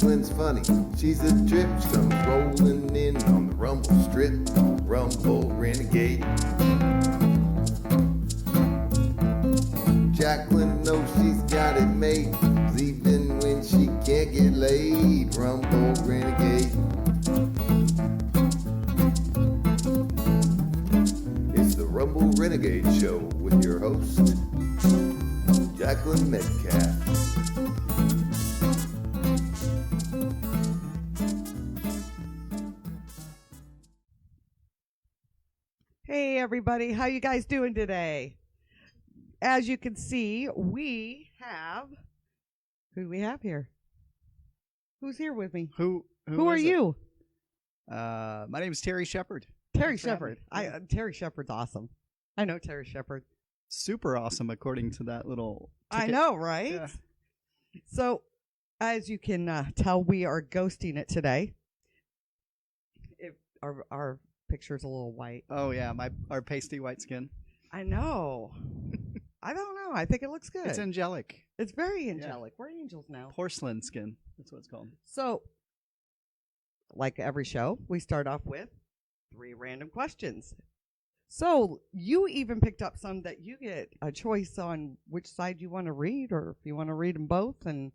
Jacklyn's funny, she's a trip. She comes rolling in on the rumble strip. Rumble Renegade. Jacklyn knows she's got it made, 'cause even when she can't get laid. Rumble Renegade. It's the Rumble Renegade Show with your host, Jacklyn Metcalfe. Hey everybody, how you guys doing today? As you can see, we have, who do we have here? Who's here with me? Who are is it? you? My name is Terry Shepard. Terry Thanks for having Shepard. me. Terry Shepard's awesome. I know Terry Shepard. Super awesome, according to that little ticket. I know, right? Yeah. So, as you can tell, we are ghosting it today. If our picture's a little white. Oh yeah, our pasty white skin. I know. I don't know. I think it looks good. It's angelic. It's very angelic. We're angels now. Porcelain skin. That's what it's called. So, like every show, we start off with 3 random questions. So, you even picked up some that you get a choice on which side you want to read, or if you want to read them both. And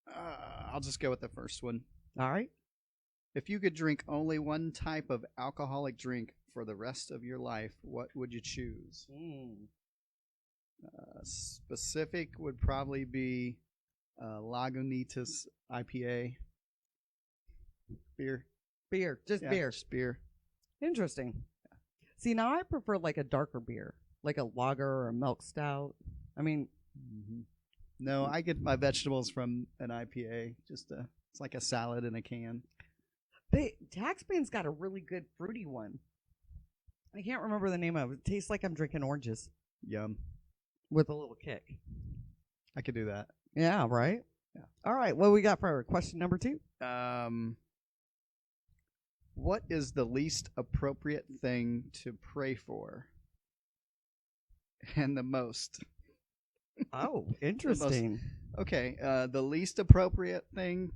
I'll just go with the first one. all right. If you could drink only one type of alcoholic drink for the rest of your life, what would you choose? Specific would probably be Lagunitas IPA. Beer. Beer, just Yeah, beer. just beer. Interesting. See, now I prefer like a darker beer, like a lager or a milk stout. I mean, No, I get my vegetables from an IPA. It's like a salad in a can. Taxman's got a really good fruity one. I can't remember the name of it. It tastes like I'm drinking oranges Yum. with a little kick. I could do that. Yeah, right? Yeah. All right, what we got for question number 2? What is the least appropriate thing to pray for? And the most. Oh, interesting. Okay, the least appropriate thing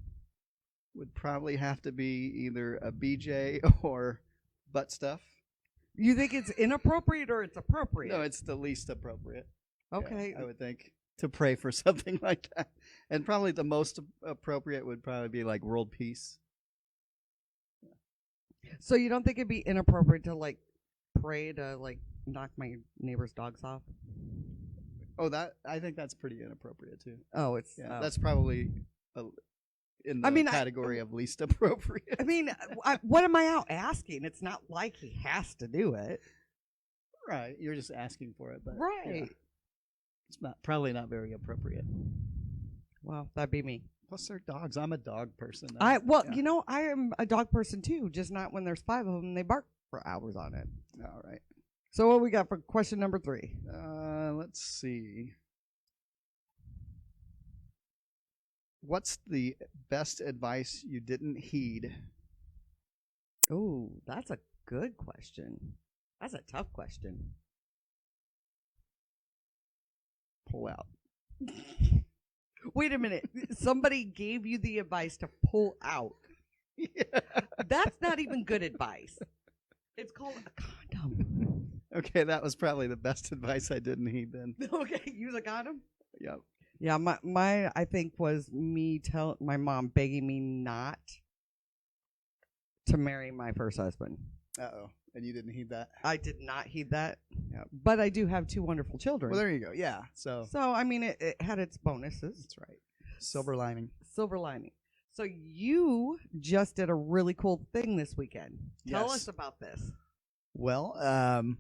would probably have to be either a BJ or butt stuff. You think it's inappropriate or it's appropriate? No, it's the least appropriate. Okay. Yeah, I would think to pray for something like that. And probably the most appropriate would probably be like world peace. So you don't think it'd be inappropriate to like pray to like knock my neighbor's dogs off? Oh, I think that's pretty inappropriate too. Oh, it's Yeah, that's probably in the category of least appropriate. I mean, what am I out asking? It's not like he has to do it. Right, you're just asking for it, but Right. yeah, it's probably not very appropriate. Well, that'd be me. Plus, they're dogs. I'm a dog person. I yeah. I am a dog person too, just not when there's 5 of them and they bark for hours on it. All right. So what we got for question number 3? Let's see. What's the best advice you didn't heed? Oh, that's a good question. That's a tough question. Pull out. Wait a minute. Somebody gave you the advice to pull out. Yeah. That's not even good advice. It's called a condom. Okay, that was probably the best advice I didn't heed then. Okay, use a condom? Yep. Yeah, my I think was me my mom begging me not to marry my first husband. Uh-oh. And you didn't heed that? I did not heed that. Yep. But I do have 2 wonderful children. Well, there you go. Yeah. So I mean, it had its bonuses. that's right. Silver lining. Silver lining. So you just did a really cool thing this weekend. Tell Yes. us about this. Well,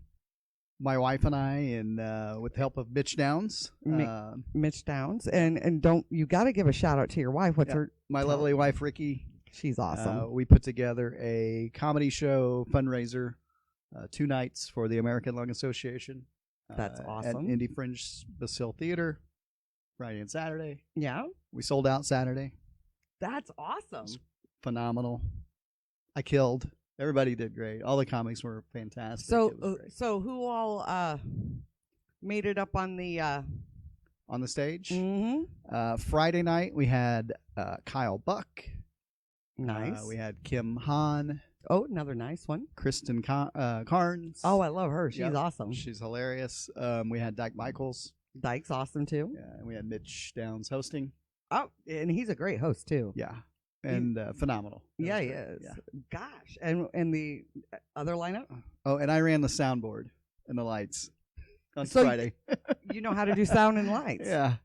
my wife and I, and with the help of Mitch Downs, Mitch Downs, and you got to give a shout out to your wife. What's her? my lovely wife Ricky. She's awesome. We put together a comedy show fundraiser, 2 nights for the American Lung Association. That's At awesome. Indie Fringe Bastille Theater, Friday and Saturday. Yeah, We sold out Saturday. that's awesome. Phenomenal. I killed. Everybody did great. All the comics were fantastic. It was great. So who all made it up on the on the stage. Mm-hmm. Friday night we had Kyle Buck. Nice. We had Kim Hahn, Oh, another nice one. Kristen Carnes. Oh, I love her. She's Yep. awesome. She's hilarious. We had Dyke Michaels. Dyke's awesome too. Yeah, and we had Mitch Downs hosting. Oh, and he's a great host too. Yeah, and phenomenal. It Yeah, was he great. is. Yeah. Gosh, and the other lineup. Oh, and I ran the soundboard and the lights on So Friday. You know how to do sound and lights. Yeah.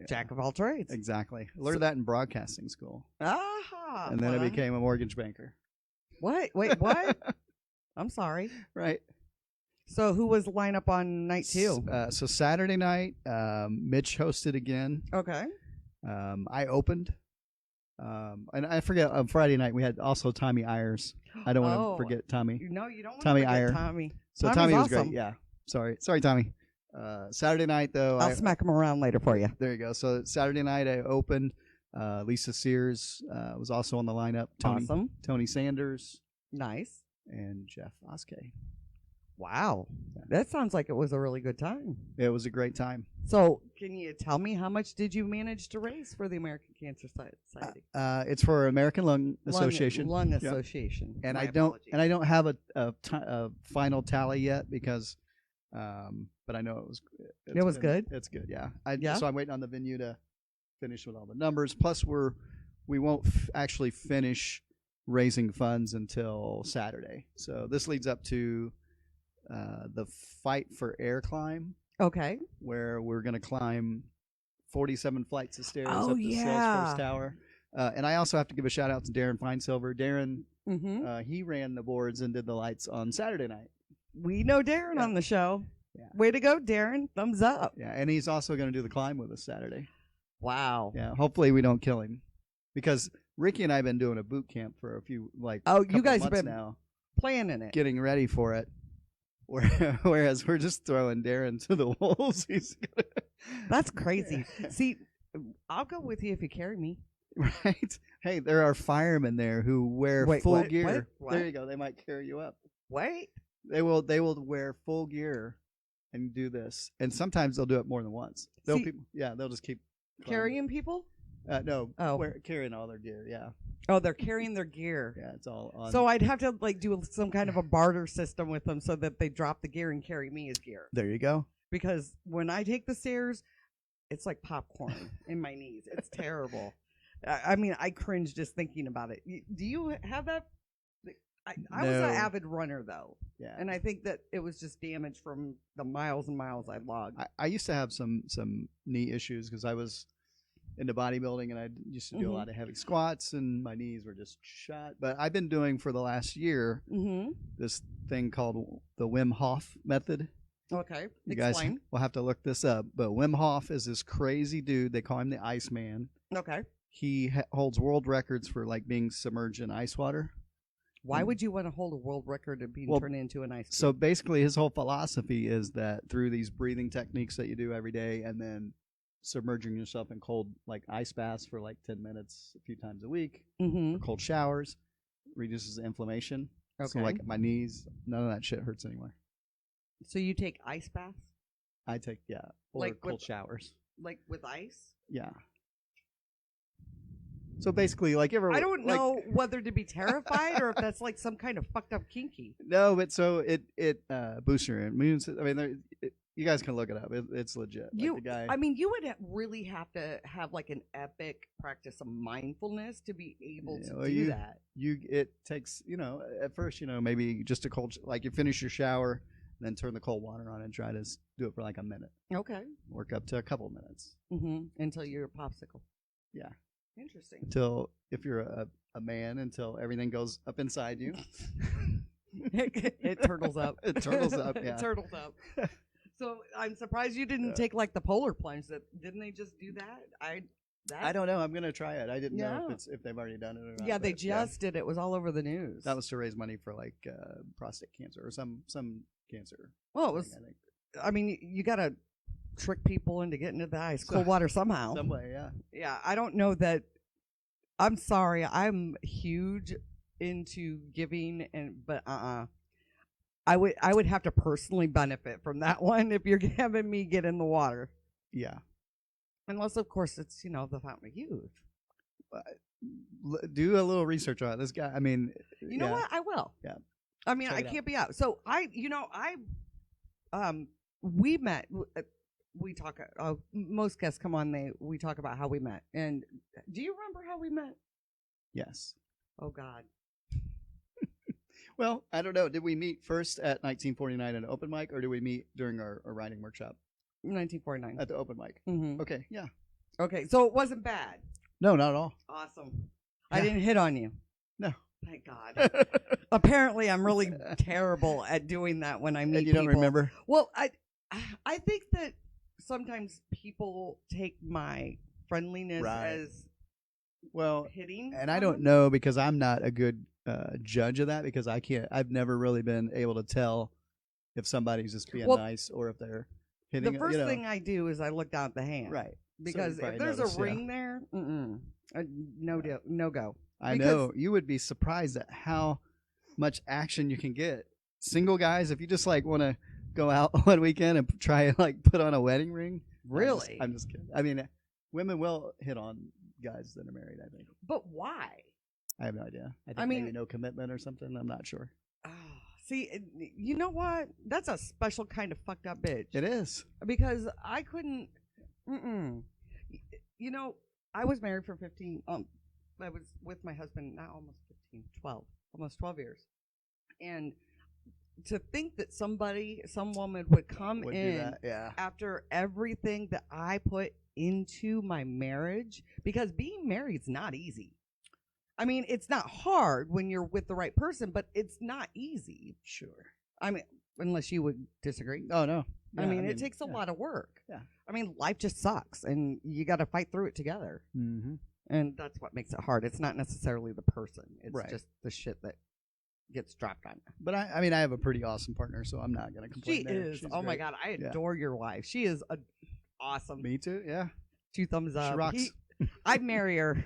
Jack of all trades. Exactly. Learned that in broadcasting school. Aha. And then I well, became a mortgage banker. What? Wait, what? I'm sorry. Right. So who was lineup on night 2? So Saturday night, Mitch hosted again. Okay. I opened. And I forget, on Friday night, we had also Tommy Ayers. I don't want to forget Tommy. No, you don't want Tommy to forget Iyer. Tommy. So Tommy's Tommy was awesome. great. Yeah. Sorry, Tommy. Saturday night, though. I'll smack him around later for you. There you go. So Saturday night, I opened. Lisa Sears was also on the lineup. Awesome. Tony Sanders Nice. and Jeff Oskey. Wow. That sounds like it was a really good time. It was a great time. So, can you tell me how much did you manage to raise for the American Cancer Society? It's for American Lung Association. Lung Yep. Association. And My I don't apologies. have a final tally yet because but I know it was good? It's good, yeah. Yeah? So I'm waiting on the venue to finish with all the numbers. Plus we won't actually finish raising funds until Saturday. So this leads up to the Fight for Air climb, Okay. where we're going to climb 47 flights of stairs Oh, up the yeah. Salesforce Tower. And I also have to give a shout out to Darren Finesilver. Darren, Mm-hmm. he ran the boards and did the lights on Saturday night. We know Darren Yeah. on the show. Yeah. Way to go, Darren. Thumbs up. Yeah, and he's also going to do the climb with us Saturday. Wow. Yeah, hopefully we don't kill him, because Ricky and I have been doing a boot camp for a few Oh, you couple guys have months been now, Planning it. getting ready for it. Whereas we're just throwing Darren to the wolves. He's gonna That's crazy. See, I'll go with you if you carry me. right. Hey, there are firemen there who wear Wait, full what? gear. What? There you go. They might carry you up. Wait. They will wear full gear and do this. And sometimes they'll do it more than once. They'll See- they'll just keep climbing. Carrying people? No. Oh. Carrying all their gear. Yeah. Oh, they're carrying their gear. Yeah. It's all on. So I'd have to like do some kind of a barter system with them so that they drop the gear and carry me as gear. there you go. Because when I take the stairs, it's like popcorn in my knees. It's terrible. I mean, I cringe just thinking about it. Do you have that? I was an No. avid runner though, Yeah. and I think that it was just damage from the miles and miles I logged. I used to have some knee issues because I was into bodybuilding and I used to do a Mhm. lot of heavy squats and my knees were just shot. But I've been doing for the last year Mm-hmm. this thing called the Wim Hof method. Okay. You guys Explain. will have to look this up. But Wim Hof is this crazy dude. They call him the Iceman. Okay. He holds world records for like being submerged in ice water. Why would you want to hold a world record of being Well, turned into an ice So basically, his whole philosophy is that through these breathing techniques that you do every day, and then submerging yourself in cold, like ice baths for like 10 minutes a few times a week, Mm-hmm. or cold showers, reduces inflammation. So Okay. like my knees, none of that shit hurts anymore. So you take ice baths, I take or Like cold with- showers. like with ice? Yeah. So basically, like I don't know whether to be terrified or if that's like some kind of fucked up kinky. No, but so it boosts your immune system. I mean, you guys can look it up. It's legit. Like the guy. I mean, you would really have to have like an epic practice of mindfulness to be able to well, do that. It takes at first maybe just a cold like you finish your shower, then turn the cold water on and try to do it for like a minute. Okay. Work up to a couple minutes Mm-hmm. Until you're a popsicle. Yeah. Interesting. until if you're a man until everything goes up inside you. It turtles up. It turtles up, yeah. It turtles up. So I'm surprised you didn't take like the polar plunge. Didn't they just do that? I don't know. I'm gonna try it. I didn't know Yeah. if they've already done it or not. Yeah, they but, just did. It was all over the news. that was to raise money for like prostate cancer or some cancer. well, it was. thing, I think. I mean, you got to trick people into getting into the ice cold water somehow. Some way, yeah. Yeah, I don't know that. I'm sorry. I'm huge into giving, but I would have to personally benefit from that one if you're having me get in the water. Yeah. Unless, of course, it's, the Fountain of Youth. Do a little research on it. This guy, I mean, You know what? I will. Yeah. I mean, Check I it out. can't be out. So we met. We talk. Most guests come on. We talk about how we met. And do you remember how we met? Yes. Oh God. Well, I don't know. Did we meet first at 1949 at an open mic, or did we meet during our writing workshop 1949. at the open mic? Mm-hmm. Okay. Yeah. Okay, so it wasn't bad. No, not at all. Awesome. I Yeah. didn't hit on you. No. Thank God. Apparently, I'm really terrible at doing that when I meet And you don't people. remember? Well, I think that sometimes people take my friendliness Right. as Well, hitting. and I don't know because I'm not a good judge of that because I've never really been able to tell if somebody's just being nice or if they're hitting. The first thing I do is I look down at the hand. Right. Because So you if probably there's notice, a ring there, no go. I know you would be surprised at how much action you can get. Single guys, if you just like want to go out one weekend and try and like put on a wedding ring. Really? I'm just kidding. I mean, women will hit on guys that are married, I think. But why? I have no idea. I think maybe no commitment or something. I'm not sure. Oh, see, you know what? That's a special kind of fucked up bitch. It is. Because I couldn't. I was married for 15. I was with my husband now almost 12 years. And to think that some woman would come Would do in that, yeah. after everything that I put into my marriage, because being married is not easy. I mean, it's not hard when you're with the right person, but it's not easy. Sure. I mean, unless you would disagree. Oh, no. I mean, it takes a lot of work. Yeah. I mean, life just sucks, and you got to fight through it together. Mm-hmm. And that's what makes it hard. It's not necessarily the person. It's Right. just the shit that gets dropped on you. But I mean, I have a pretty awesome partner, so I'm not going to complain. She there. is. She's Oh, my great. God. I adore your wife. She is awesome. Me too, yeah. 2 thumbs up. She rocks. I'd marry her.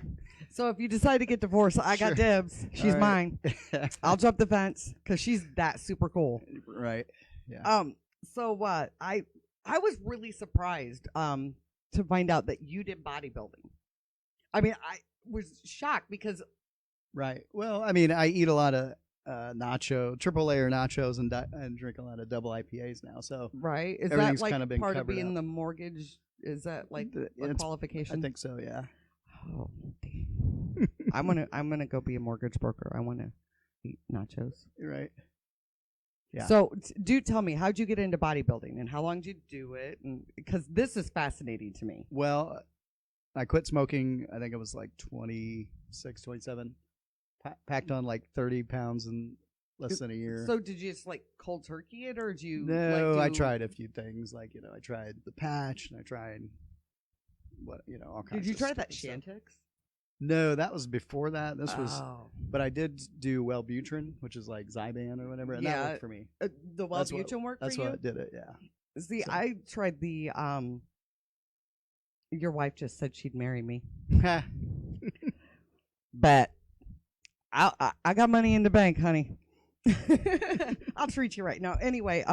So if you decide to get divorced, I got Sure. dibs. She's All mine. right. I'll jump the fence because she's that super cool. Right. Yeah. So what? I was really surprised to find out that you did bodybuilding. I mean, I was shocked because Right. Well, I mean, I eat a lot of triple layer nachos, and drink a lot of double IPAs now. So right, is that everything's like kinda been part of covered being up. the mortgage? Is that like a It's- qualification? I think so. Yeah. Oh, I'm gonna go be a mortgage broker. I want to eat nachos. Right. Yeah. So, do tell me, how'd you get into bodybuilding, and how long did you do it? And because this is fascinating to me. Well, I quit smoking. I think it was like 26, 27. Packed on like 30 pounds in less than a year. So, did you just like cold turkey it, or did you? No, I do- tried a few things. Like, I tried the patch, and I tried all kinds. Did you of try that stupid stuff. Shantix? No, that was before that. This was, Oh. but I did do Wellbutrin, which is like Zyban or whatever, and that worked for me. The Wellbutrin worked for That's you. what did it. Yeah. See, So- I tried the. Your wife just said she'd marry me, but I got money in the bank, honey. I'll treat you right now. Anyway,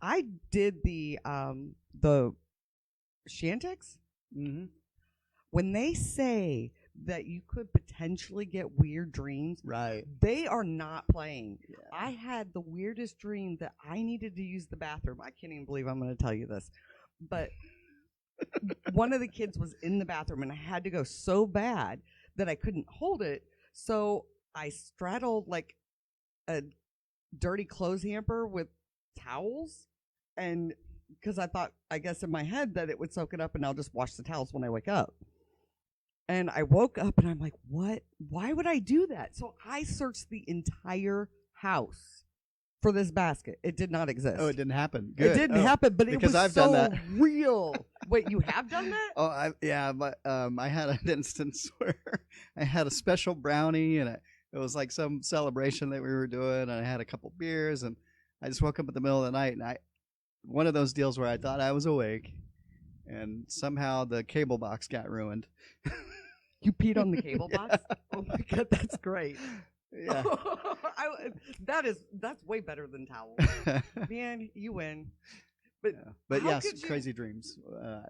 I did the Shantix. Mm-hmm. When they say that you could potentially get weird dreams, Right. they are not playing. Yeah. I had the weirdest dream that I needed to use the bathroom. I can't even believe I'm going to tell you this, but one of the kids was in the bathroom, and I had to go so bad that I couldn't hold it. So I straddled like a dirty clothes hamper with towels, and because I guess in my head that it would soak it up, and I'll just wash the towels when I wake up. And I woke up, and I'm like, what? Why would I do that? So I searched the entire house for this basket. It did not exist. Oh, it didn't happen. Good. It didn't happen, but it because was I've so done that. real. Wait, you have done that? Oh, but I had an instance where I had a special brownie, and it was like some celebration that we were doing, and I had a couple beers, and I just woke up in the middle of the night, and one of those deals where I thought I was awake, and somehow the cable box got ruined. You peed on the cable box? Oh my God, that's great. Yeah. That's way better than towels. Man, you win. But But how yes, could you- crazy dreams.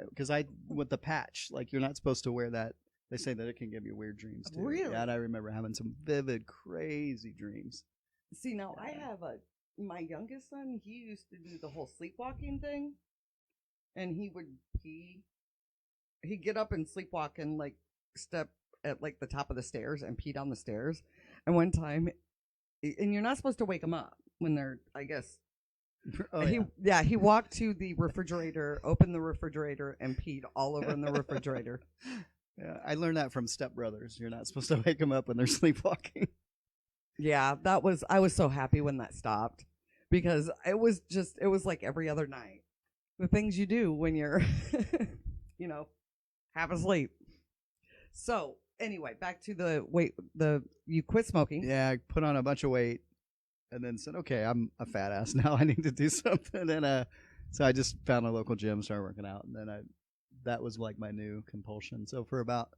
Because I with the patch, like you're not supposed to wear that. They say that it can give you weird dreams too. Really? Yeah, and I remember having some vivid, crazy dreams. See, now I have my youngest son, he used to do the whole sleepwalking thing. And he'd get up and sleepwalk and like step at like the top of the stairs and pee down the stairs. And one time, and you're not supposed to wake him up when they're, I guess. Oh, He walked to the refrigerator, opened the refrigerator, and peed all over in the refrigerator. Yeah, I learned that from Step Brothers. You're not supposed to wake them up when they're sleepwalking. Yeah, I was so happy when that stopped because it was like every other night. The things you do when you're, half asleep. So anyway, back to you quit smoking. Yeah, I put on a bunch of weight and then said, okay, I'm a fat ass now. I need to do something. And so I just found a local gym, started working out. And then that was like my new compulsion. So for about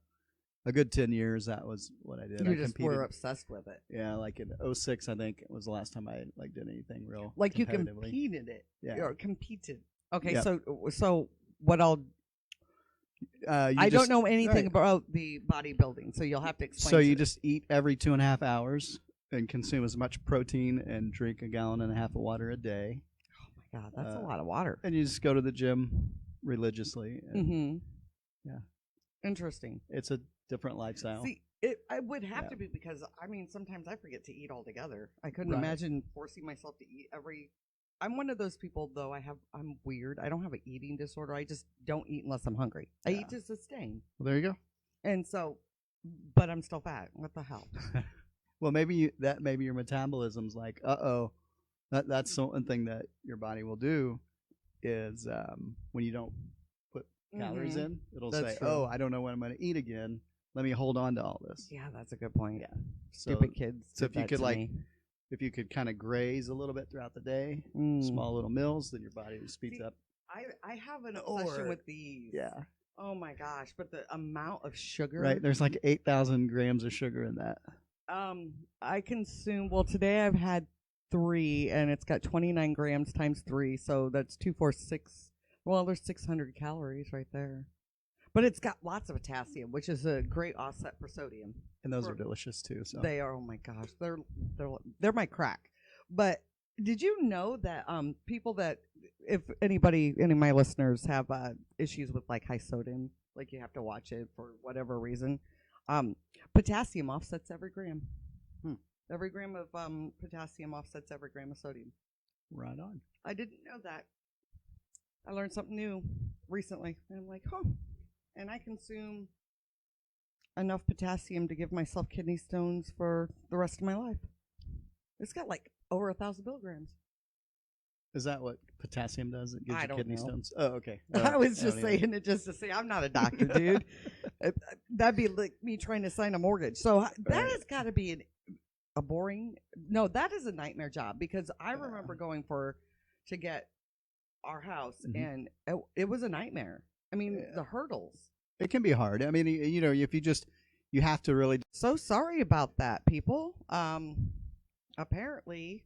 a good 10 years, that was what I did. You I just competed. were obsessed with it. Yeah, like in 06, I think, was the last time I like did anything real Like you competitively. competed it. Yeah. Or competed. Okay, Yep. so what I don't know anything about the bodybuilding, so you'll have to explain. So to you me. just eat every 2.5 hours and consume as much protein and drink 1.5 gallons of water a day. Oh my God, that's a lot of water. And you just go to the gym religiously. And Mm-hmm. Yeah. Interesting. It's a different lifestyle. See, I would have to be because sometimes I forget to eat altogether. I couldn't Right. imagine forcing myself to eat I'm one of those people though. I'm weird. I don't have an eating disorder. I just don't eat unless I'm hungry. I Yeah. eat to sustain. Well, there you go. And so, but I'm still fat. What the hell? Well, maybe your metabolism's like, that's one thing that your body will do is when you don't put calories in, it'll That's say, true. oh, I don't know when I'm going to eat again. Let me hold on to all this. Yeah, that's a good point. Yeah. Stupid kids. So did if you that could to me. if you could kind of graze a little bit throughout the day, Mm. small little meals, then your body speeds See, up. I have an obsession Or- with these. Yeah. Oh my gosh! But the amount of sugar. Right. There's like 8,000 grams of sugar in that. I consume. Well, today I've had 3, and it's got 29 grams times 3, so that's 246. Well, there's 600 calories right there. But it's got lots of potassium, which is a great offset for sodium. And those are delicious too. So They are. Oh my gosh, they're my crack. But did you know that people that if any of my listeners have issues with like high sodium, like you have to watch it for whatever reason, potassium offsets every gram. Every gram of potassium offsets every gram of sodium. right on. I didn't know that. I learned something new recently, and I'm like, and I consume enough potassium to give myself kidney stones for the rest of my life. It's got like over 1,000 milligrams. Is that what potassium does? It gives I you don't kidney know. stones. Oh, okay. I was don't just either. saying it just to say I'm not a doctor, dude. That'd be like me trying to sign a mortgage. So that Right. has got to be a boring. No, that is a nightmare job because I remember going to get our house, and it was a nightmare. I mean, the hurdles. It can be hard. I mean, if you have to really. So sorry about that, people. Apparently,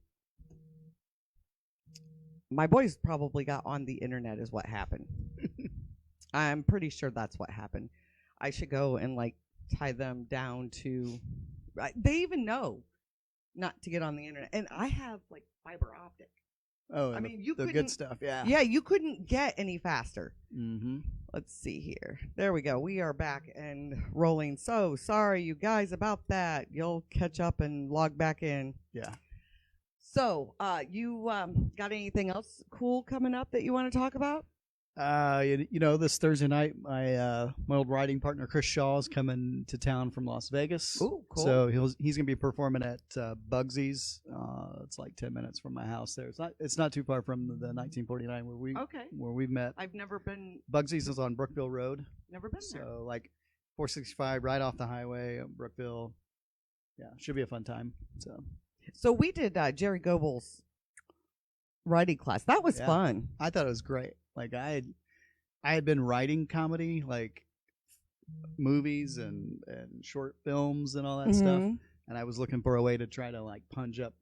my boys probably got on the internet is what happened. I'm pretty sure that's what happened. I should go and like tie them down to. They even know not to get on the internet, and I have like fiber optic. Oh, I mean, you the couldn't. good stuff. Yeah. Yeah, you couldn't get any faster. Mm-hmm. Let's see here. There we go. We are back and rolling. So sorry, you guys, about that. You'll catch up and log back in. Yeah. So, you got anything else cool coming up that you want to talk about? This Thursday night, my old writing partner Chris Shaw is coming to town from Las Vegas. Ooh, cool. So he's gonna be performing at Bugsy's. It's like 10 minutes from my house there. It's not too far from the 1949 where we've met. I've never been. Bugsy's is on Brookville Road. Never been there. So like 465 right off the highway, Brookville. Yeah, should be a fun time. So we did Jerry Goebel's writing class. That was fun. I thought it was great. Like I had been writing comedy, like movies and short films and all that stuff, and I was looking for a way to try to like punch up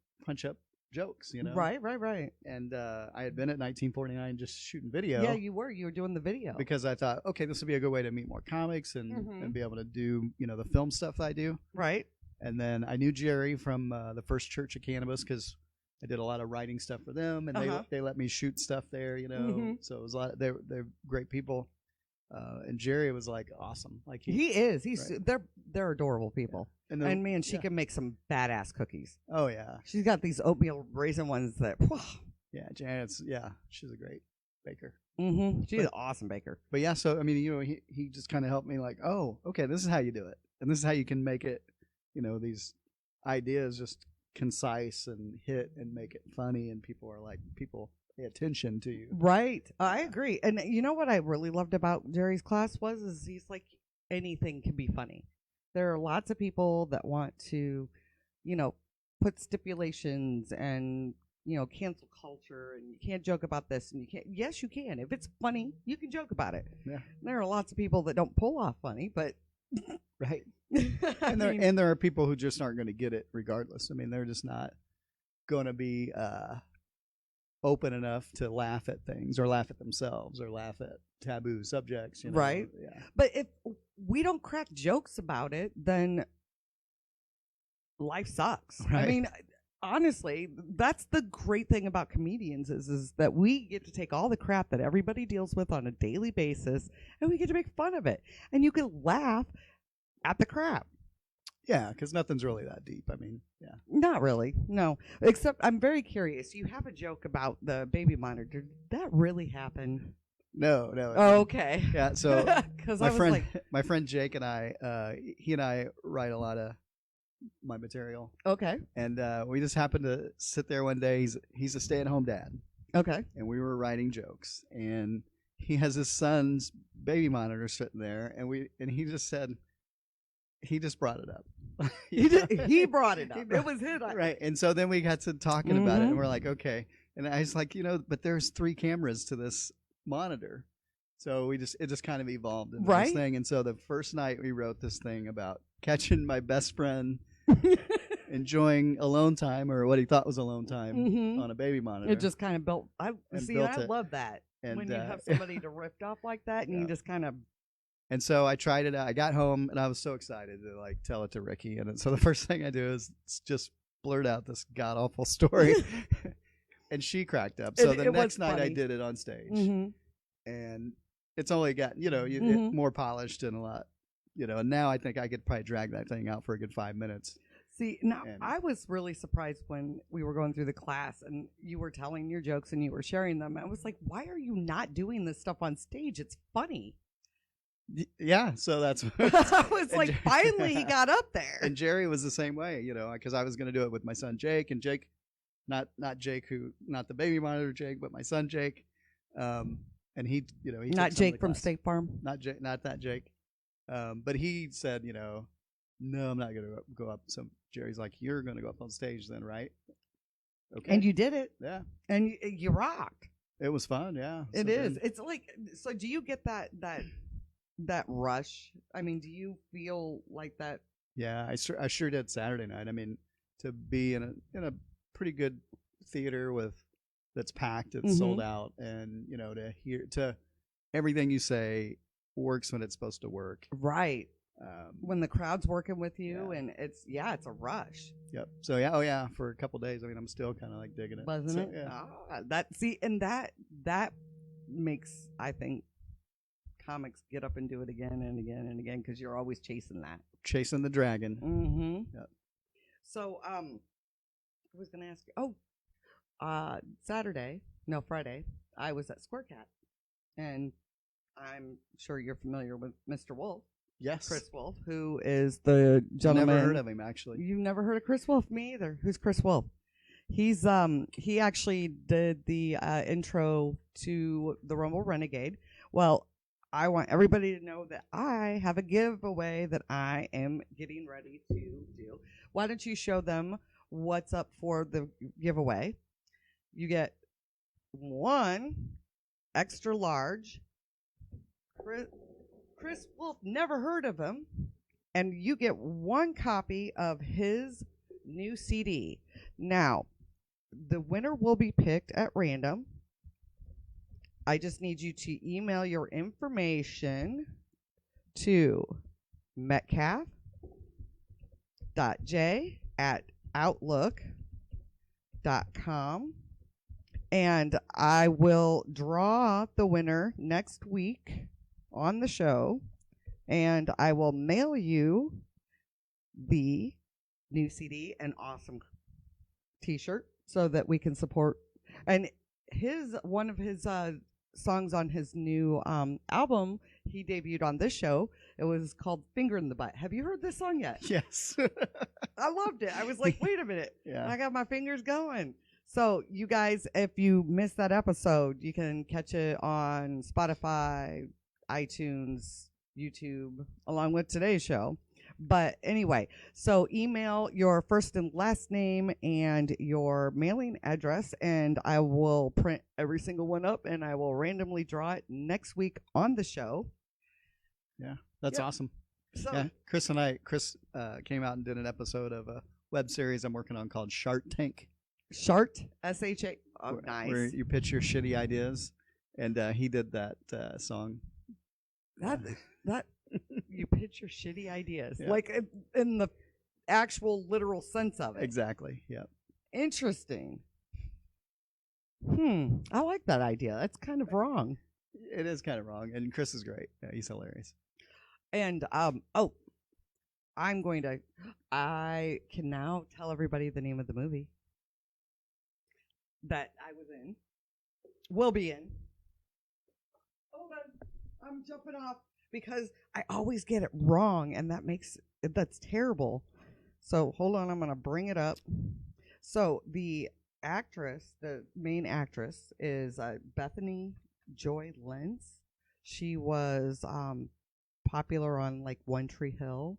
jokes, Right. And I had been at 1949 just shooting video. Yeah, you were doing the video. Because I thought, okay, this would be a good way to meet more comics and be able to do, the film stuff that I do. Right. And then I knew Jerry from the First Church of Cannabis because I did a lot of writing stuff for them, and they let me shoot stuff there, So it was a lot. They're great people, and Jerry was like awesome. Like he is. He's right. they're adorable people. Yeah. And man, she can make some badass cookies. Oh yeah, she's got these oatmeal raisin ones that. Whew. Yeah, Janet's. Yeah, she's a great baker. She's an awesome baker. But yeah, so I mean, he just kind of helped me like, oh, okay, this is how you do it, and this is how you can make it. These ideas just concise and hit and make it funny, and people pay attention to you. Right. I agree. And you know what I really loved about Jerry's class is he's like, anything can be funny. There are lots of people that want to, put stipulations and, cancel culture, and you can't joke about this, and you can't. Yes, you can. If it's funny, you can joke about it. Yeah. There are lots of people that don't pull off funny, but right. And there are people who just aren't going to get it regardless. I mean, they're just not going to be open enough to laugh at things or laugh at themselves or laugh at taboo subjects. Right. Yeah. But if we don't crack jokes about it, then life sucks. Right. I mean, honestly, that's the great thing about comedians is that we get to take all the crap that everybody deals with on a daily basis, and we get to make fun of it. And you can laugh at the crap. Yeah, because nothing's really that deep. I mean, yeah. Not really, no. Except I'm very curious. You have a joke about the baby monitor. Did that really happen? No. Oh, okay. Yeah, so because my friend Jake and I, he and I write a lot of my material. Okay. And we just happened to sit there one day. He's a stay-at-home dad. Okay. And we were writing jokes, and he has his son's baby monitor sitting there, and he just said. He just brought it up. He brought it up. It was his. Right. And so then we got to talking about it, and we're like, okay. And I was like, but there's 3 cameras to this monitor. So it just kind of evolved into this thing. And so the first night we wrote this thing about catching my best friend enjoying alone time, or what he thought was alone time, on a baby monitor. It just kind of built. I love that. And, when you have somebody to riff off like that, and you just kind of. And so I tried it out. I got home, and I was so excited to tell it to Ricky. And so the first thing I do is just blurt out this god awful story, and she cracked up. So the next night I did it on stage, and it's only got more polished and a lot, And now I think I could probably drag that thing out for a good 5 minutes. See, now I was really surprised when we were going through the class and you were telling your jokes and you were sharing them. I was like, why are you not doing this stuff on stage? It's funny. Yeah, so that's I was like, finally he got up there. And Jerry was the same way, because I was going to do it with my son Jake, and Jake, not Jake, not the baby monitor Jake, but my son Jake, and he not Jake from State Farm, not that Jake, but he said, no, I'm not going to go up. So Jerry's like, you're going to go up on stage then, right? Okay, and you did it, yeah, and you rocked. It was fun, yeah. It is. It's like, so do you get that rush? I mean, do you feel like that? Yeah, I sure did Saturday night. I mean, to be in a pretty good theater that's packed, it's sold out, and to everything you say works when it's supposed to work. Right. When the crowd's working with you, and it's a rush. Yep. So for a couple days. I mean, I'm still kind of digging it. Wasn't it? Yeah. That makes, I think, comics get up and do it again and again and again, because you're always chasing the dragon. Yep. So I was gonna ask you, Friday I was at Square Cat, and I'm sure you're familiar with Mr. Wolf. Yes, Chris Wolf, who is the gentleman. Never heard of him, actually. You've never heard of Chris Wolf? Me either. Who's Chris Wolf? He's he actually did the intro to the Rumble Renegade. Well, I want everybody to know that I have a giveaway that I am getting ready to do. Why don't you show them what's up for the giveaway? You get 1 extra large. Chris Wolf, never heard of him. And you get 1 copy of his new CD. Now, the winner will be picked at random. I just need you to email your information to metcalfe.j@outlook.com, and I will draw the winner next week on the show, and I will mail you the new CD and awesome T-shirt so that we can support. And one of his songs on his new album he debuted on this show. It was called "Finger in the Butt." Have you heard this song yet? Yes. I loved it. I was like, wait a minute. Yeah. I got my fingers going. So you guys, if you missed that episode, you can catch it on Spotify, iTunes, YouTube, along with today's show. But anyway, so email your first and last name and your mailing address, and I will print every single one up, and I will randomly draw it next week on the show. Yeah, that's awesome. So, yeah, Chris came out and did an episode of a web series I'm working on called Shark Tank. Shart, S-H-A. Oh, nice. Where you pitch your shitty ideas, and he did that song. That you pitch your shitty ideas, Yeah. like in the actual literal sense of it. Exactly. Yeah. Interesting. I like that idea. That's kind of wrong. It is kind of wrong, and Chris is great. Yeah, he's hilarious. And I can now tell everybody the name of the movie that I was in. Will be in. Hold on. I'm jumping off because I always get it wrong, and that's terrible. So hold on, I'm gonna bring it up. So the main actress is Bethany Joy Lenz. She was popular on like One Tree Hill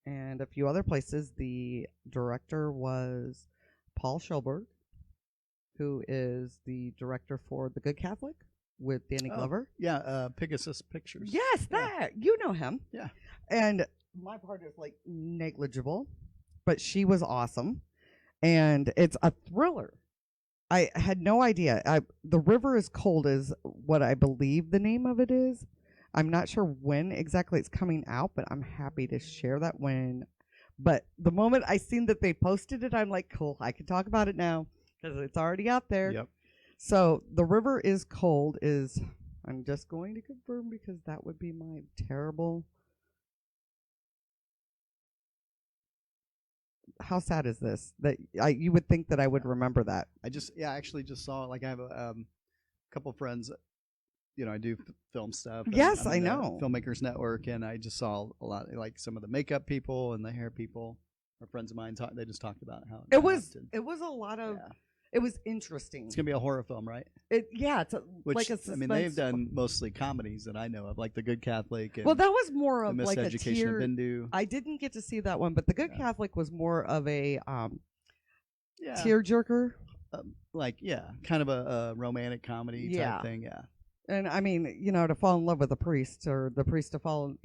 and a few other places. The director was Paul Shepard, who is the director for The Good Catholic with Danny Glover. Yeah, Pegasus Pictures. Yes, you know him. Yeah. And my part is like negligible, but she was awesome. And it's a thriller. I had no idea. The River is Cold is what I believe the name of it is. I'm not sure when exactly it's coming out, but I'm happy to share that when. But the moment I seen that they posted it, I'm like, cool, I can talk about it now because it's already out there. Yep. So The River is Cold is, I'm just going to confirm because that would be my terrible. How sad is this? That you would think that I would remember that. I actually just saw, like, I have a couple friends, I do film stuff. Yes, I'm I in the know. Filmmakers Network, and I just saw a lot, like some of the makeup people and the hair people. Our friends of mine they just talked about how it was a lot of. Yeah. It was interesting. It's gonna be a horror film, right? It's Which, like a suspense. I mean, they've done mostly comedies that I know of, like The Good Catholic. And well, that was more of The like a Miseducation tear. of Bindu. I didn't get to see that one, but The Good Catholic was more of a tearjerker. Kind of a romantic comedy type thing. Yeah. And I mean, to fall in love with a priest or the priest to fall,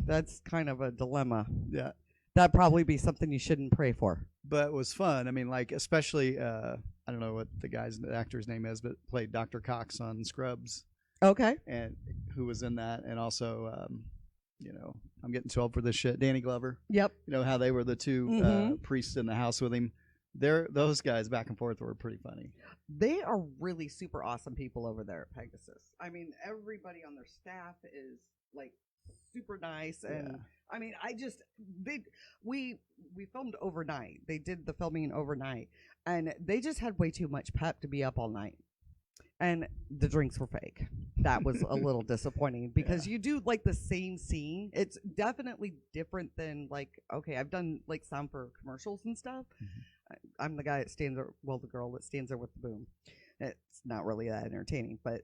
that's kind of a dilemma. Yeah. That'd probably be something you shouldn't pray for. But it was fun. I mean, like, especially, I don't know what the actor's name is, but played Dr. Cox on Scrubs. Okay. And who was in that. And also, I'm getting too old for this shit. Danny Glover. Yep. How they were the two priests in the house with him. Those guys back and forth were pretty funny. They are really super awesome people over there at Pegasus. I mean, everybody on their staff is like super nice, and I mean, we filmed overnight. They did the filming overnight, and they just had way too much pep to be up all night. And the drinks were fake. That was a little disappointing because you do like the same scene. It's definitely different than I've done like sound for commercials and stuff. I'm the guy that stands there, the girl that stands there with the boom. It's not really that entertaining, but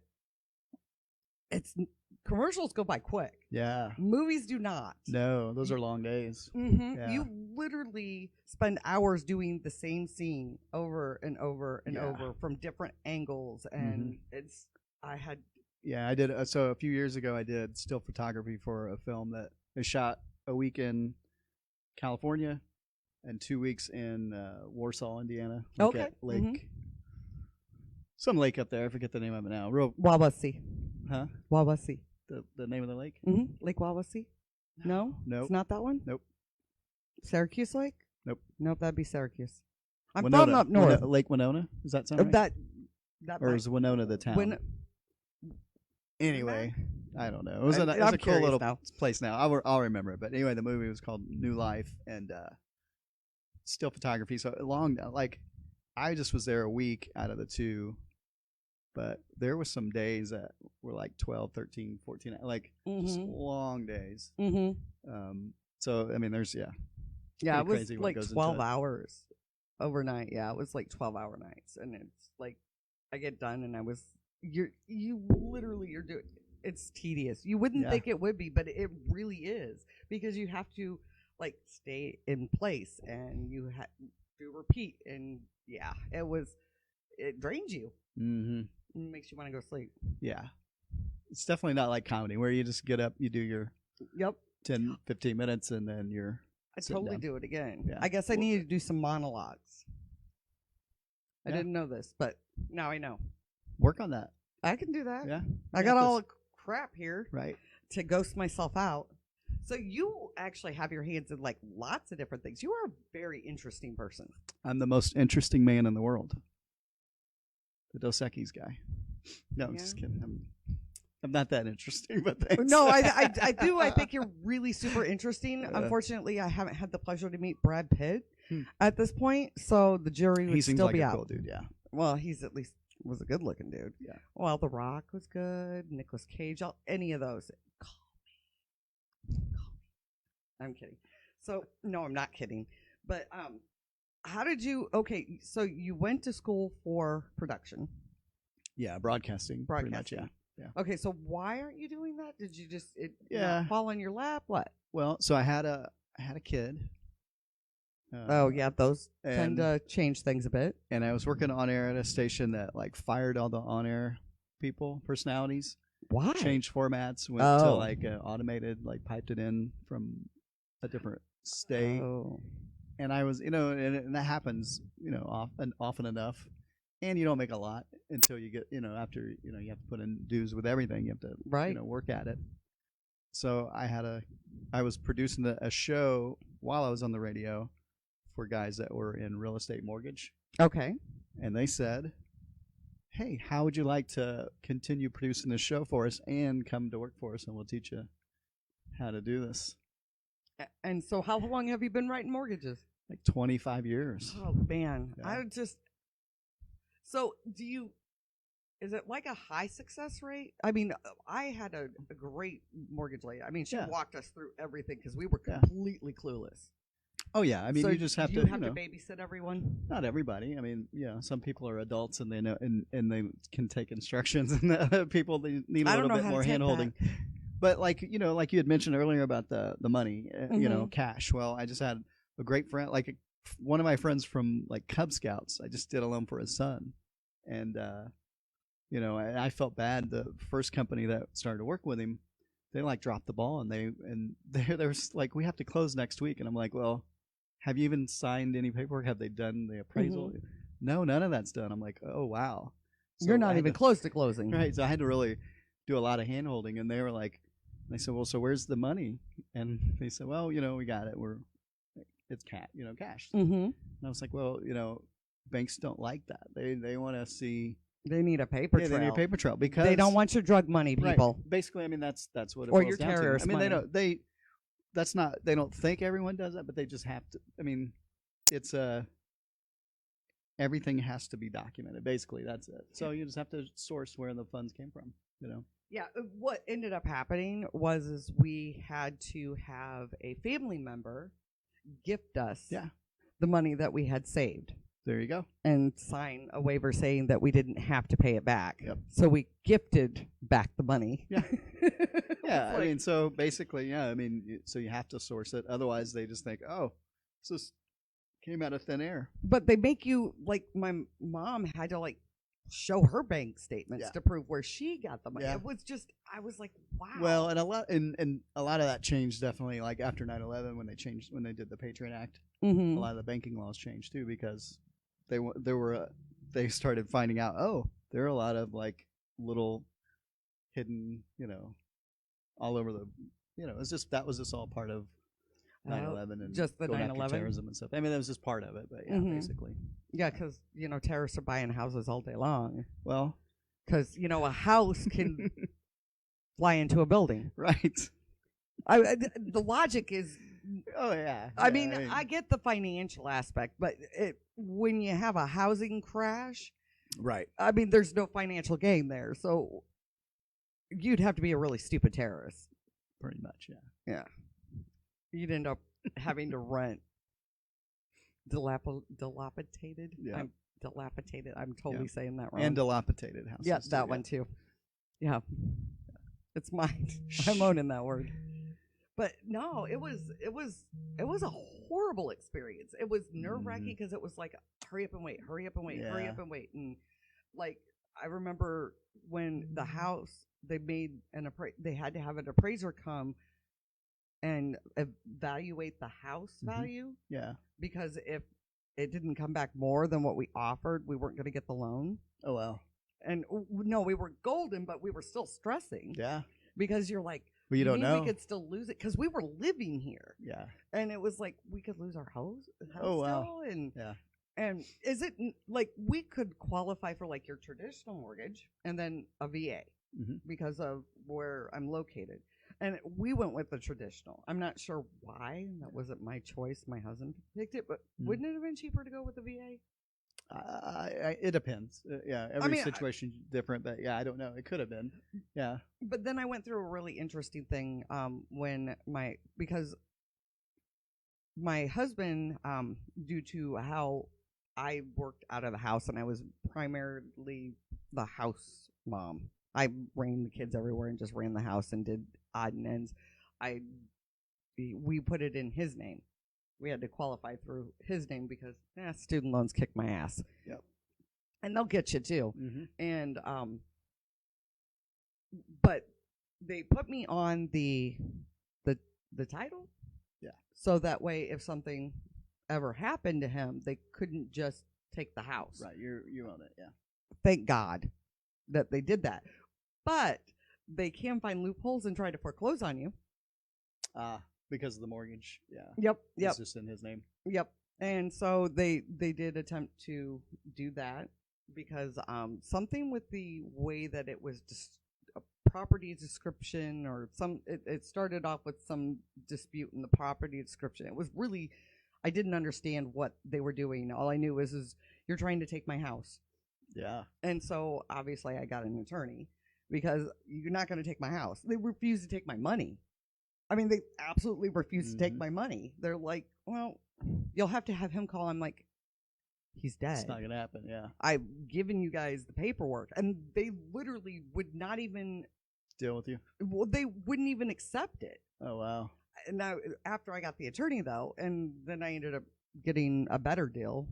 commercials go by quick. Yeah. Movies do not. No, those are long days. Mm-hmm. Yeah. You literally spend hours doing the same scene over and over and over from different angles, and I did. So a few years ago, I did still photography for a film that I shot a week in California and 2 weeks in Warsaw, Indiana. At Lake some lake up there. I forget the name of it now. Real, Wawasee. huh? Wawasee. The name of the lake? Lake Wawasee? No? Nope. It's not that one? Nope. Syracuse Lake? Nope. Nope, that'd be Syracuse. I'm Winona. from up north. Lake Winona? Does that sound right? That Or might- is Winona the town? Anyway, I don't know. It was, I'm a cool curious little now. place now. I'll remember it. But anyway, the movie was called New Life, and still photography. So long, like, I just was there a week out of the 2, but there was some days that were like 12, 13, 14, like just long days. So, I mean, there's, Yeah, pretty it was crazy what like goes into 12 it. hours overnight. Yeah, it was like 12-hour nights. And it's like, I get done and you're doing, it's tedious. You wouldn't think it would be, but it really is, because you have to like stay in place and you have to repeat. And yeah, it drains you. Mm-hmm. It makes you want to go sleep. Yeah. It's definitely not like comedy where you just get up, you do your 10, 15 minutes, and then you're I sitting totally down. do it again. Yeah. I guess I need to do some monologues. I Yeah. didn't know this, but now I know. Work on that. I can do that. Yeah. I got all the crap here Right. to ghost myself out. So you actually have your hands in like lots of different things. You are a very interesting person. I'm the most interesting man in the world. The Dos Equis guy. No, I'm just kidding. I'm not that interesting, but thanks. No, I do. I think you're really super interesting. Uh. Unfortunately, I haven't had the pleasure to meet Brad Pitt at this point, so the jury would he seems still like be a out. cool dude, yeah. Well, he's at least was a good looking dude. Yeah. Well, The Rock was good. Nicolas Cage, any of those. Call me. I'm kidding. So no, I'm not kidding. But how did you? Okay, so you went to school for production. Yeah, broadcasting. Pretty much, yeah. Okay, so why aren't you doing that? Did you just Yeah. fall in your lap? What? Well, so I had a kid. Oh yeah, those tend and- to change things a bit. And I was working on air at a station that like fired all the on air personalities. Why? Changed formats, went to like automated, like piped it in from a different state. Oh. And I was, and that happens, often enough. And you don't make a lot until you get, after, you have to put in dues with everything. You have to, work at it. So I was producing a show while I was on the radio for guys that were in real estate mortgage. Okay. And they said, hey, how would you like to continue producing this show for us and come to work for us, and we'll teach you how to do this? And so how long have you been writing mortgages? Like 25 years. Oh, man. Yeah. So is it like a high success rate? I mean, I had a great mortgage lady. I mean, she walked us through everything because we were completely clueless. Oh, yeah. I mean, so you just have you to, have to babysit everyone? Not everybody. I mean, some people are adults and they know, and they can take instructions, and other people, they need a little bit more hand-holding. But like you had mentioned earlier about the money, cash. Well, I just had a great friend, like one of my friends from like Cub Scouts. I just did a loan for his son, and I felt bad. The first company that started to work with him, they like dropped the ball, and they was like, we have to close next week, and I'm like, well, have you even signed any paperwork? Have they done the appraisal? No, none of that's done. I'm like, oh wow, so you're not even close to closing, right? So I had to really do a lot of hand holding, and they were like, and I said, well, so where's the money? And they said, well, we got it. It's cash. And I was like, well, banks don't like that. They want to see. They need a paper trail. They need a paper trail because they don't want your drug money, people. Right. Basically, I mean that's what it or boils your down to. terrorist I mean, money. they don't think everyone does that, but they just have to. I mean, it's everything has to be documented. Basically, that's it. So you just have to source where the funds came from. Yeah. What ended up happening was we had to have a family member gift us the money that we had saved. There you go. And sign a waiver saying that we didn't have to pay it back. Yep. So we gifted back the money. Yeah. Yeah. I mean, so basically, I mean, so you have to source it. Otherwise, they just think, oh, this just came out of thin air. But they make you, like, my mom had to, like, show her bank statements to prove where she got the money. Yeah. It was just, I was like, wow. Well, and a lot of that changed definitely, like after 9/11 when they did the Patriot Act. A lot of the banking laws changed too because they started finding out, oh, there are a lot of like little hidden, all over the, it's just that was just all part of 9/11 and just the going after 9/11? terrorism and stuff. I mean, that was just part of it, but yeah, Mhm. basically. Yeah, because terrorists are buying houses all day long. Well, Because a house can fly into a building. right. The logic is. Oh yeah. I mean, I get the financial aspect, but when you have a housing crash, right. I mean, there's no financial gain there. So you'd have to be a really stupid terrorist. Pretty much, yeah. Yeah. You'd end up having to rent dilapidated. Yeah. I'm dilapidated. I'm totally saying that wrong. And dilapidated houses. yeah, too, that one too. Yeah. It's mine. I'm owning that word. But no, it was a horrible experience. It was nerve-wracking because it was like hurry up and wait, hurry up and wait, hurry Yeah. up and wait. And like I remember when the house they made they had to have an appraiser come and evaluate the house value Yeah. because if it didn't come back more than what we offered, we weren't going to get the loan. Oh well. And no, we were golden, but we were still stressing Yeah. because you're like, Well, you don't know. we could still lose it because we were living here, Yeah. and it was like we could lose our house. Oh, wow. Still, and Yeah. and is it like we could qualify for like your traditional mortgage and then a VA Mhm. because of where I'm located, and we went with the traditional. I'm not sure why that wasn't my choice. My husband picked it, but wouldn't it have been cheaper to go with the VA? It depends. Yeah, every mean, situation's different, but yeah, I don't know. It could have been. Yeah. But then I went through a really interesting thing when because my husband, due to how I worked out of the house and I was primarily the house mom. I ran the kids everywhere and just ran the house and did odd and ends. We put it in his name. We had to qualify through his name because student loans kick my ass. Yep. And they'll get you too. Mm-hmm. And but they put me on the title. Yeah. So that way if something ever happened to him, they couldn't just take the house. Right. You own it. Yeah. Thank God that they did that. But they can find loopholes and try to foreclose on you. Because of the mortgage. Yeah. Yep. It's just in his name. Yep. And so they did attempt to do that because something with the way that it was a property description or it started off with some dispute in the property description. It was really, I didn't understand what they were doing. All I knew is you're trying to take my house. Yeah. And so obviously I got an attorney because you're not going to take my house. They refused to take my money. I mean, they absolutely refused to take my money. They're like, well, you'll have to have him call. I'm like, he's dead. It's not going to happen, yeah. I've given you guys the paperwork. And they literally would not even deal with you. Well, they wouldn't even accept it. Oh, wow. And now, after I got the attorney, though, and then I ended up getting a better deal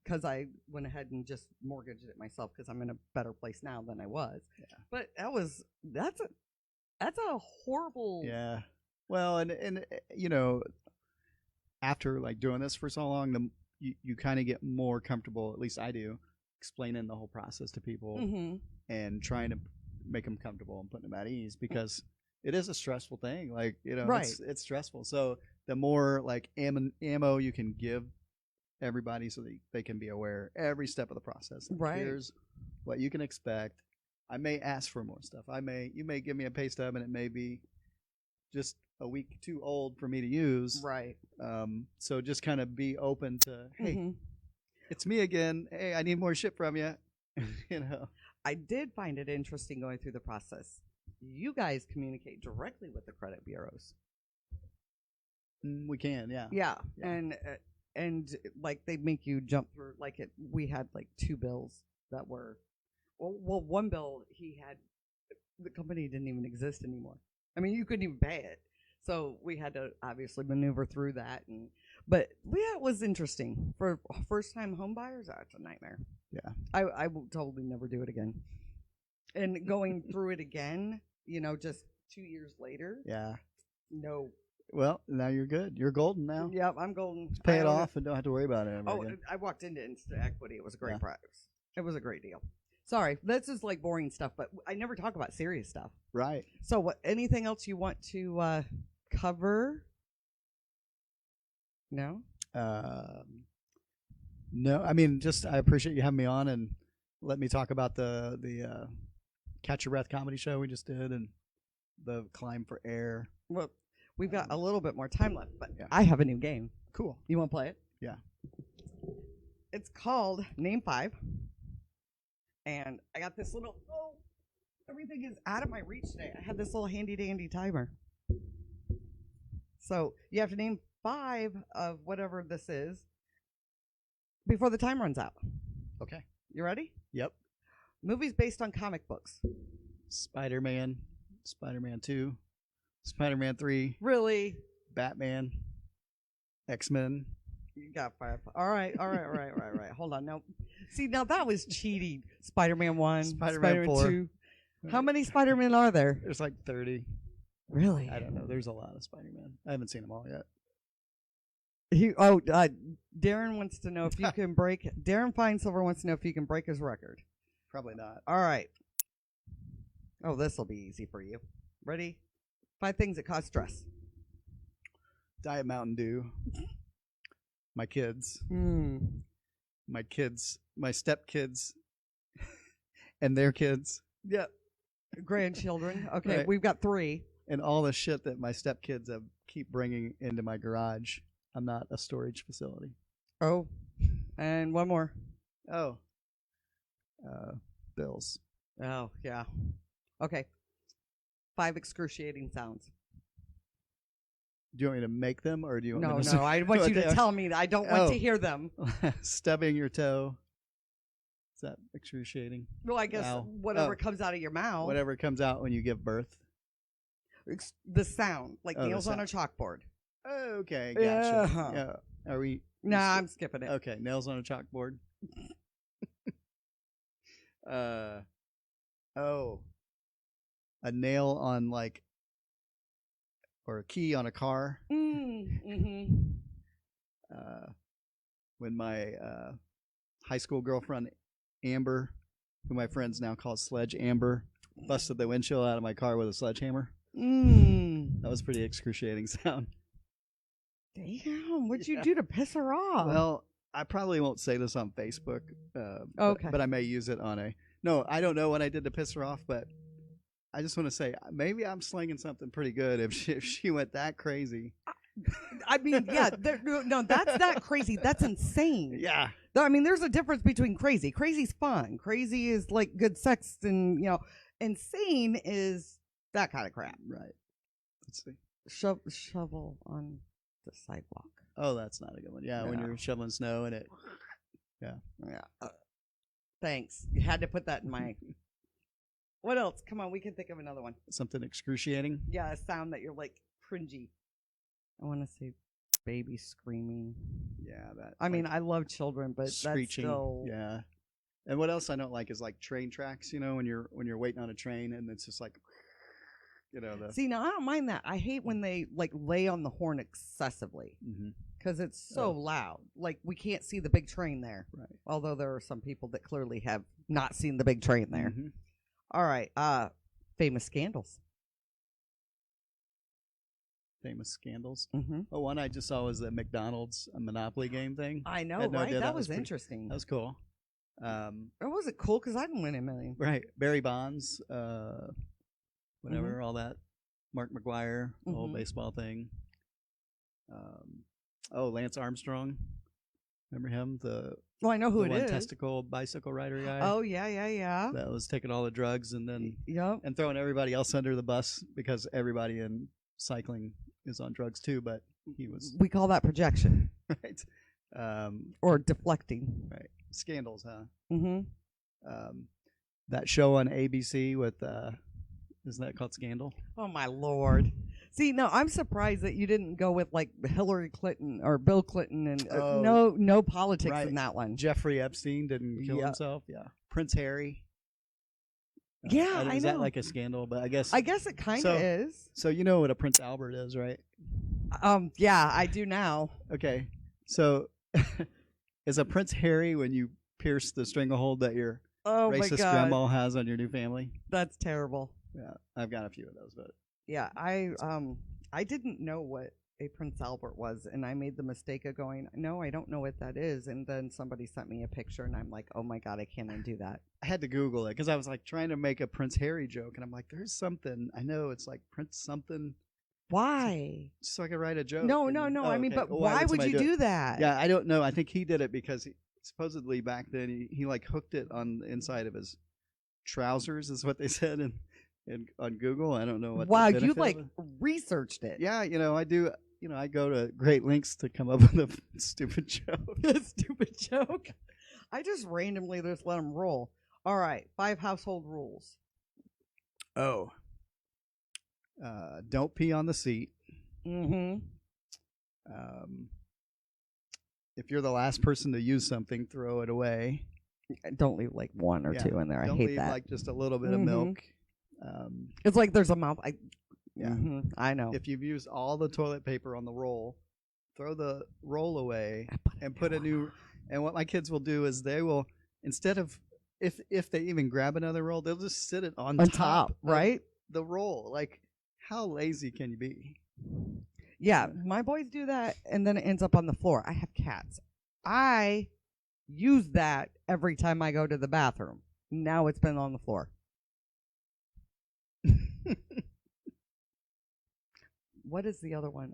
because I went ahead and just mortgaged it myself because I'm in a better place now than I was. Yeah. But that's a horrible. Yeah. Well, and after like doing this for so long, you kind of get more comfortable. At least I do, explaining the whole process to people and trying to make them comfortable and putting them at ease because it is a stressful thing. Like right. it's stressful. So the more like ammo you can give everybody, so that they can be aware every step of the process. Like, right. Here's what you can expect. I may ask for more stuff. You may give me a pay stub, and it may be just a week too old for me to use. Right. So just kind of be open to, hey, it's me again. Hey, I need more shit from you. I did find it interesting going through the process. You guys communicate directly with the credit bureaus. We can, yeah. Yeah. And like they make you jump through. Like we had like 2 bills that were, well, one bill the company didn't even exist anymore. I mean, you couldn't even pay it. So we had to obviously maneuver through that. But yeah, it was interesting. For first-time home buyers, that's a nightmare. Yeah. I will totally never do it again. And going through it again, just 2 years later. Yeah. No. Well, now you're good. You're golden now. Yep, I'm golden. Just pay it off and don't have to worry about it ever again. I walked into instant equity. It was a great price. It was a great deal. Sorry, this is like boring stuff, but I never talk about serious stuff. Right. So, what? Anything else you want to cover? No. No, I mean, just I appreciate you having me on and let me talk about the Catch Your Breath comedy show we just did and the Climb for Air. Well, we've got a little bit more time left, but Yeah. I have a new game. Cool. You want to play it? Yeah. It's called Name 5. And I got this little, everything is out of my reach today. I had this little handy dandy timer. So you have to name 5 of whatever this is before the time runs out. Okay. You ready? Yep. Movies based on comic books. Spider-Man, Spider-Man 2, Spider-Man 3, Really? Batman, X-Men. You got 5. All right. Hold on. No. See, now that was cheating. Spider-Man 1, Spider-Man 4. 2. How many Spider-Man are there? There's like 30. Really? I don't know. There's a lot of Spider-Man. I haven't seen them all yet. Darren wants to know if you can break. Darren Finesilver wants to know if you can break his record. Probably not. All right. Oh, this will be easy for you. Ready? 5 things that cause stress. Diet Mountain Dew. My kids. My kids. My stepkids. And their kids. Yep. Grandchildren. Okay, Right. we've got 3. And all the shit that my stepkids have keep bringing into my garage. I'm not a storage facility. Oh, and one more. Oh. Bills. Oh, yeah. Okay. 5 excruciating sounds. Do you want me to make them, or do you want No, me to I want you to Okay. tell me that I don't want to hear them. Stubbing your toe. Is that excruciating? Well, I guess Ow. whatever Oh. comes out of your mouth. Whatever comes out when you give birth. The sound, like Oh, the nails on a chalkboard. Okay, gotcha. Yeah. Yeah. Are we? Nah, I'm skipping it. Okay, nails on a chalkboard. A nail on or a key on a car. Mm-hmm. When my high school girlfriend Amber, who my friends now call Sledge Amber, busted the windshield out of my car with a sledgehammer. That was pretty excruciating sound. Damn, what'd you do to piss her off? Well, I probably won't say this on Facebook. Okay. But I may use it on a. No, I don't know what I did to piss her off, but I just want to say maybe I'm slinging something pretty good if she went that crazy. I mean, yeah, no, that's not crazy. That's insane. Yeah. I mean, there's a difference between crazy. Crazy's fun. Crazy is like good sex, and insane is that kind of crap. Right. Let's see. Shovel on the sidewalk. Oh, that's not a good one. Yeah, when you're shoveling snow and it. Yeah. Yeah. Thanks. You had to put that in my. What else? Come on, we can think of another one. Something excruciating. Yeah, a sound that you're like cringy. I want to say baby screaming. Yeah, that. I mean, I love children, but screeching. that's still. Yeah. And what else I don't like is like train tracks. When you're waiting on a train and it's just like. See, now I don't mind that. I hate when they like lay on the horn excessively because it's so loud. Like we can't see the big train there. Right. Although there are some people that clearly have not seen the big train there. Mm-hmm. All right. Famous scandals. Famous scandals. Mm-hmm. Oh, one I just saw was the McDonald's Monopoly game thing. I know, had no right? idea That was pretty- interesting. That was cool. It wasn't cool because I didn't win $1 million. Right. Barry Bonds, whatever, all that. Mark McGuire, the whole baseball thing. Lance Armstrong. Remember him? Well, I know who the it one is. testicle bicycle rider guy. Oh, yeah. That was taking all the drugs and then Yep. and throwing everybody else under the bus because everybody in cycling is on drugs too, but he was We call that projection right. or deflecting. Right. Scandals, huh? Mm-hmm. That show on ABC with isn't that called Scandal? Oh, my Lord. See, no, I'm surprised that you didn't go with like Hillary Clinton or Bill Clinton and no politics right. in that one. Jeffrey Epstein didn't kill himself. Yeah. Prince Harry. Yeah, I is know. that like a scandal? But I guess it kind of is. So you know what a Prince Albert is, right? Yeah, I do now. Okay. So is a Prince Harry when you pierce the stranglehold that your Oh my racist god, grandma has on your new family. that's terrible. Yeah, I've got a few of those, but Yeah, I didn't know what a Prince Albert was, and I made the mistake of going, no, I don't know what that is, and then somebody sent me a picture, and I'm like, oh my god, I can't undo that. I had to Google it because I was like trying to make a Prince Harry joke, and I'm like, there's something I know it's like Prince something, Why? so I could write a joke. No, and no, then- no. oh, I mean, okay. but Why why would somebody you it? do that? Yeah, I don't know. I think he did it because supposedly back then he like hooked it on the inside of his trousers, is what they said, and on Google. I don't know what. Wow, the you benefit like of it. researched it. Yeah, I do. I go to great lengths to come up with a stupid joke. Stupid joke. I just randomly just let them roll. All right, 5 household rules. Oh. Don't pee on the seat. Mm-hmm. If you're the last person to use something, throw it away. Don't leave like 1 or Yeah, 2 in there. I Don't hate leave that. like just a little bit of Mhm. milk. It's like there's a mouth. Yeah. I know. If you've used all the toilet paper on the roll, throw the roll away and put a new. And what my kids will do is they will, instead of if they even grab another roll, they'll just sit it on top, of right? the roll. Like, how lazy can you be? Yeah, my boys do that, and then it ends up on the floor. I have cats. I use that every time I go to the bathroom. Now it's been on the floor. What is the other one?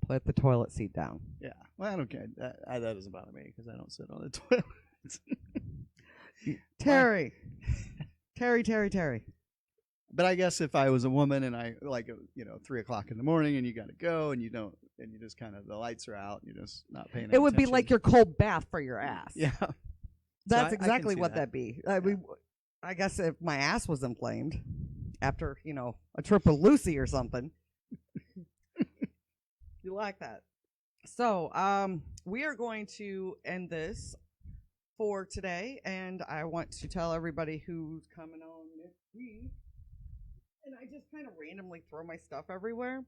Put the toilet seat down. Yeah. Well, I don't care. That doesn't bother me because I don't sit on the toilet. Terry. Terry. But I guess if I was a woman and I 3:00 in the morning and you got to go and you just kind of the lights are out and you're just not paying attention. It would be like your cold bath for your ass. Yeah. That's I can exactly see what that. that'd be. I guess if my ass was inflamed after, a trip with Lucy or something. You like that. So, we are going to end this for today, and I want to tell everybody who's coming on next week. And I just kind of randomly throw my stuff everywhere.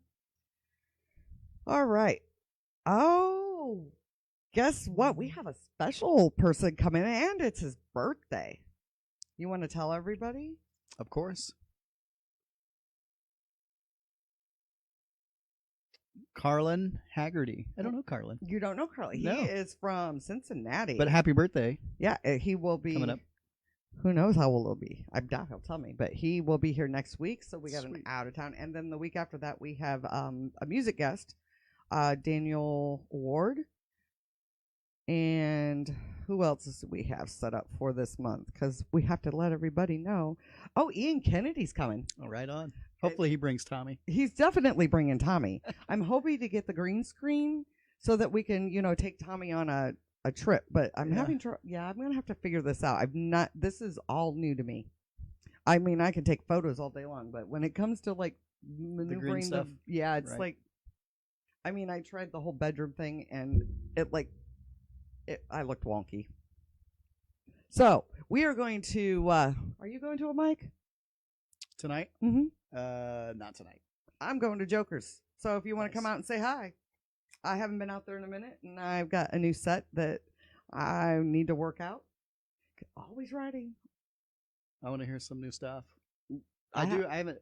All right. Oh, guess what? We have a special person coming, and it's his birthday. You want to tell everybody? Of course. Carlin Haggerty. I don't know Carlin. You don't know Carly. No. He is from Cincinnati. But happy birthday. Yeah, he will be Coming up. Who knows how old he'll be? I doubt he'll tell me, but he will be here next week. So we got an Sweet. out of town, and then the week after that we have a music guest, Daniel Ward, and who else do we have set up for this month? Because we have to let everybody know. Oh, Ian Kennedy's coming. Oh, right on. Hopefully he brings Tommy. He's definitely bringing Tommy. I'm hoping to get the green screen so that we can, take Tommy on a trip. But I'm Yeah. having trouble. Yeah, I'm gonna have to figure this out. This is all new to me. I mean, I can take photos all day long, but when it comes to like maneuvering stuff. yeah, it's Right. like, I mean, I tried the whole bedroom thing and I looked wonky. So we are going to. Are you going to a mic? Tonight? Mm-hmm. Not tonight. I'm going to Joker's. So if you want to Nice. come out and say hi, I haven't been out there in a minute, and I've got a new set that I need to work out. Always writing. I want to hear some new stuff. I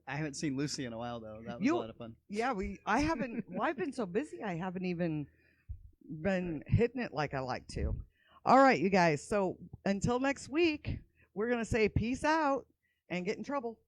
I haven't seen Lucy in a while though. That was a lot of fun. Yeah, I haven't. Well, I've been so busy, I haven't even been hitting it like I like to. All right, you guys. So until next week, we're gonna say peace out and get in trouble.